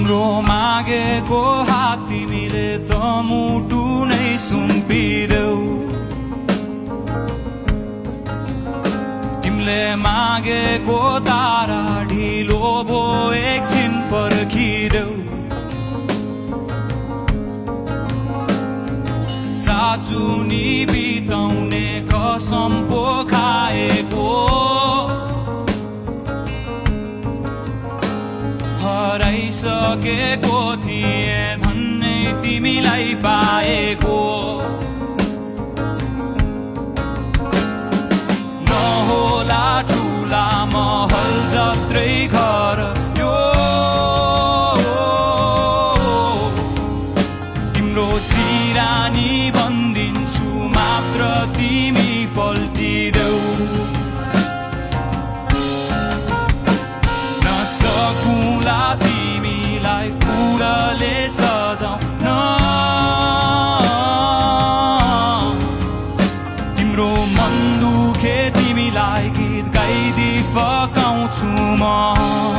तिम्रो मागेको हात तिमीले त मुटु नै सुम्पिदेऊ तिमीले मागेको तारा ढिलो भो एकछिन पर्खिदेऊ साचुनी बिताउने कसम पो खाएको हराइसकेको थिए धन्नै तिमीलाई पाएको नहोला ठुला महल जत्रै घर यो तिम्रो सिरानी बन्दिन्छु मात्र तिमी पल्टिदेऊ नसकुला तिमीलाई फुलले सजाउन तिम्रो मन दुखे तिमीलाई गीत गाइदी फकाउँछु म